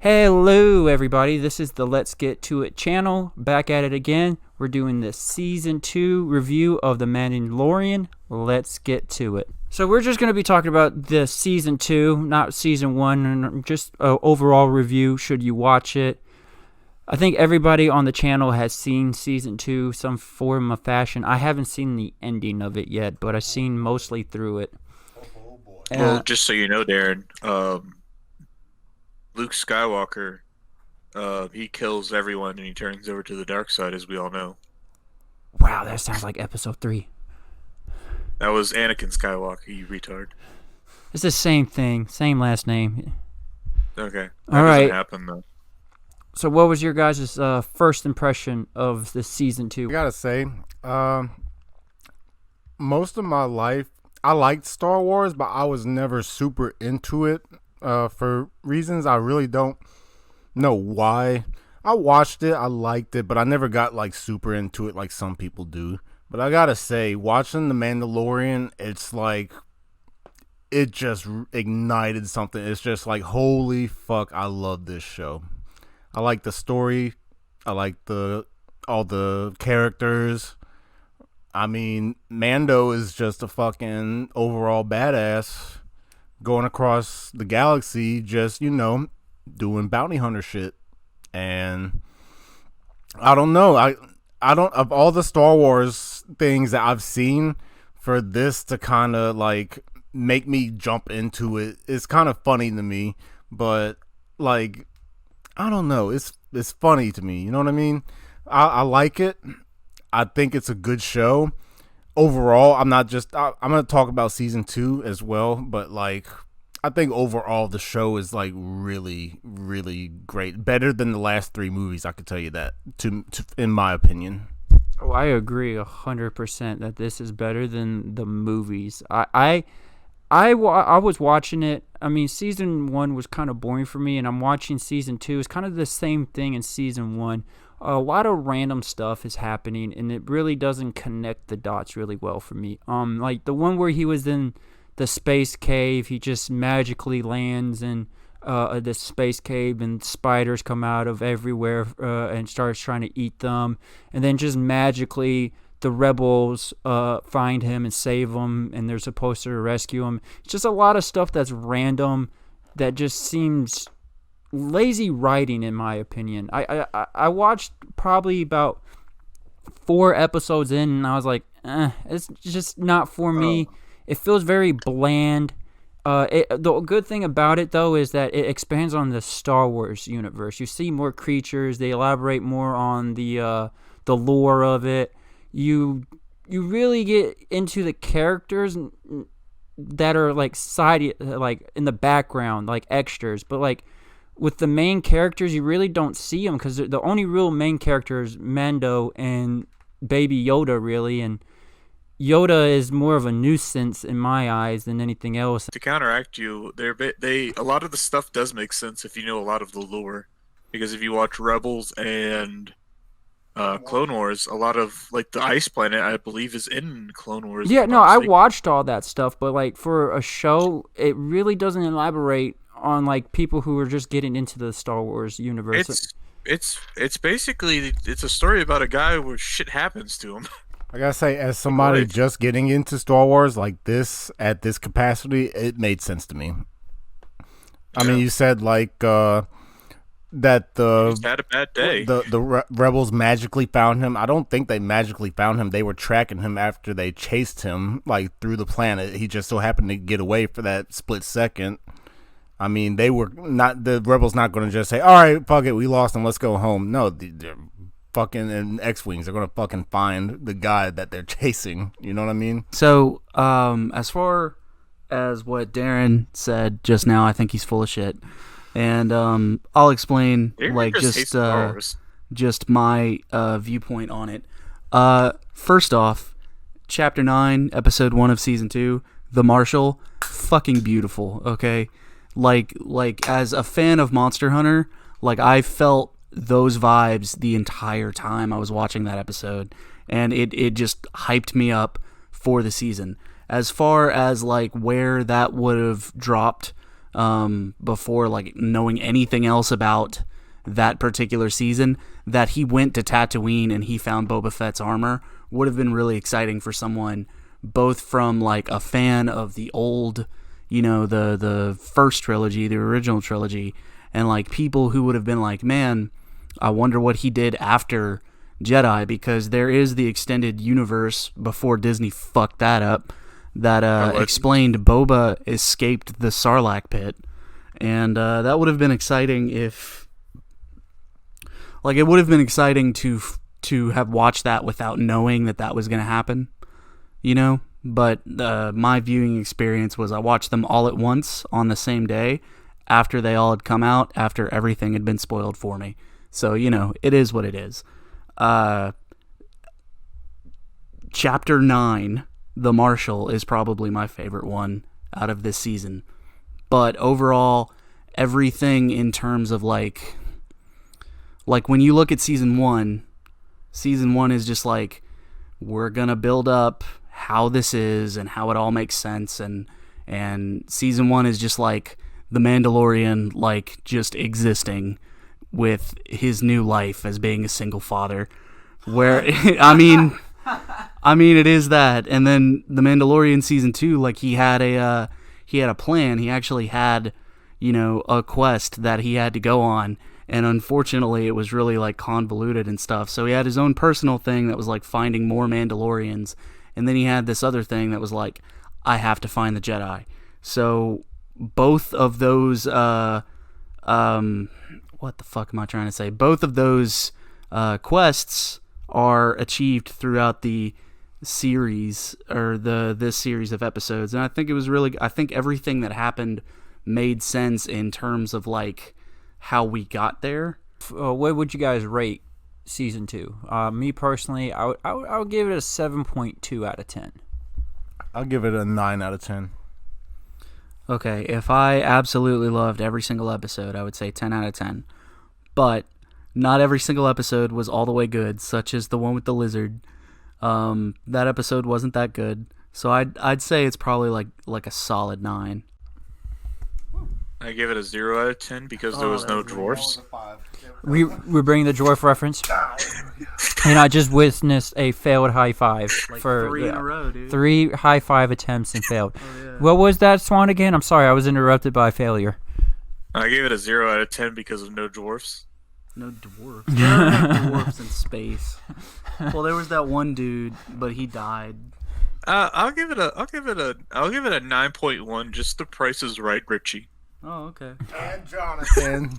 Hello, everybody. This is the Let's Get To It channel. Back at it again. We're doing the Season 2 review of The Mandalorian. Let's get to it. So we're just going to be talking about the Season 2, not Season 1, and just an overall review, should you watch it. I think everybody on the channel has seen Season 2, some form of fashion. I haven't seen the ending of it yet, but I've seen mostly through it. Well, just so you know, Darren, Luke Skywalker, he kills everyone and he turns over to the dark side, as we all know. Wow, that sounds like Episode 3. That was Anakin Skywalker, you retard. It's the same thing, same last name. Okay. All right. Doesn't happen, though. So what was your guys' first impression of the Season 2? I gotta say, most of my life, I liked Star Wars, but I was never super into it for reasons I really don't know why. I watched it, I liked it, but I never got like super into it like some people do. But I gotta say, watching The Mandalorian, it's like, it just ignited something. It's just like, holy fuck, I love this show. I like the story. I like all the characters. I mean, Mando is just a fucking overall badass going across the galaxy, just, doing bounty hunter shit. And I don't know. I don't, of all the Star Wars things that I've seen, for this to kind of like make me jump into it, it's kind of funny to me, but like, I don't know. It's funny to me. You know what I mean? I like it. I think it's a good show. Overall, I'm going to talk about Season 2 as well, but like, I think overall the show is like really, really great. Better than the last 3 movies, I could tell you that, in my opinion. Oh, I agree 100% that this is better than the movies. I was watching it. I mean, Season 1 was kind of boring for me, and I'm watching Season 2. It's kind of the same thing in Season 1. A lot of random stuff is happening, and it really doesn't connect the dots really well for me. Like the one where he was in the space cave, he just magically lands in this space cave, and spiders come out of everywhere and starts trying to eat them, and then just magically the rebels find him and save him, and they're supposed to rescue him. It's just a lot of stuff that's random that just seems lazy writing, in my opinion. I watched probably about 4 episodes in, and I was like, it's just not for me. It feels very bland. The good thing about it, though, is that it expands on the Star Wars universe. You see more creatures. They elaborate more on the lore of it. You really get into the characters that are like like in the background, like extras. But like with the main characters, you really don't see them, because the only real main character is Mando and Baby Yoda, really. And Yoda is more of a nuisance in my eyes than anything else. To counteract you, a lot of the stuff does make sense if you know a lot of the lore, because if you watch Rebels and Clone Wars, a lot of like the ice planet, I believe, is in Clone Wars. Yeah, no, I watched all that stuff, but like for a show, it really doesn't elaborate on like people who are just getting into the Star Wars universe. It's basically a story about a guy where shit happens to him. I gotta say, as somebody just getting into Star Wars like this at this capacity, it made sense to me. I mean, you said like that he had a bad day. The rebels magically found him. I don't think they magically found him. They were tracking him after they chased him like through the planet. He just so happened to get away for that split second. I mean, the rebels not going to just say, all right, fuck it, we lost him, let's go home. No, they're fucking in X-Wings. They're going to fucking find the guy that they're chasing. You know what I mean? So, as far as what Darren said just now, I think he's full of shit. And I'll explain just my viewpoint on it. First off, Chapter 9, Episode 1 of Season 2, The Marshal, fucking beautiful, okay? Like as a fan of Monster Hunter, like I felt those vibes the entire time I was watching that episode, and it just hyped me up for the season. As far as like where that would have dropped before like knowing anything else about that particular season, that he went to Tatooine and he found Boba Fett's armor would have been really exciting for someone both from like a fan of the old, the first trilogy, the original trilogy, and like people who would have been like, man, I wonder what he did after Jedi, because there is the extended universe before Disney fucked that up that explained Boba escaped the Sarlacc pit, and that would have been exciting if, like, it would have been exciting to have watched that without knowing that was going to happen, But my viewing experience was I watched them all at once on the same day after they all had come out, after everything had been spoiled for me. So, it is what it is. Chapter 9, The Marshal, is probably my favorite one out of this season. But overall, everything in terms of like when you look at season 1 is just like, we're going to build up how this is and how it all makes sense. And season 1 is just like the Mandalorian, like just existing with his new life as being a single father, where I mean it is that. And then the Mandalorian season 2, like he had a plan. He actually had a quest that he had to go on, and unfortunately it was really like convoluted and stuff. So he had his own personal thing that was like finding more Mandalorians, and then he had this other thing that was like, I have to find the Jedi. So both of those what the fuck am I trying to say? Both of those quests are achieved throughout the series, or this series of episodes, and I think I think everything that happened made sense in terms of like how we got there. What would you guys rate season 2? Me personally, I would give it a 7.2 out of 10. I'll give it a 9 out of 10. Okay, if I absolutely loved every single episode, I would say 10 out of 10. But not every single episode was all the way good, such as the one with the lizard. That episode wasn't that good, so I'd say it's probably like a solid 9. I give it a 0 out of 10 because there was no dwarfs. We're bringing the dwarf reference, and I just witnessed a failed high five for 3 in a row, dude. 3 high five attempts and failed. Oh, yeah. What was that, Swan, again? I'm sorry, I was interrupted by failure. I gave it a 0 out of 10 because of no dwarfs. No dwarfs. There are no dwarfs in space. Well, there was that one dude, but he died. I'll give it a 9.1. Just the Price is Right, Richie. Oh, okay. And Jonathan.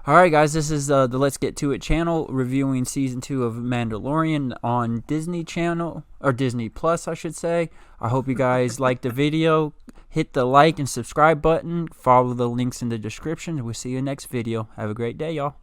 All right, guys, this is the Let's Get To It channel reviewing season 2 of Mandalorian on Disney Channel, or Disney Plus, I should say. I hope you guys liked the video. Hit the like and subscribe button. Follow the links in the description. We'll see you next video. Have a great day, y'all.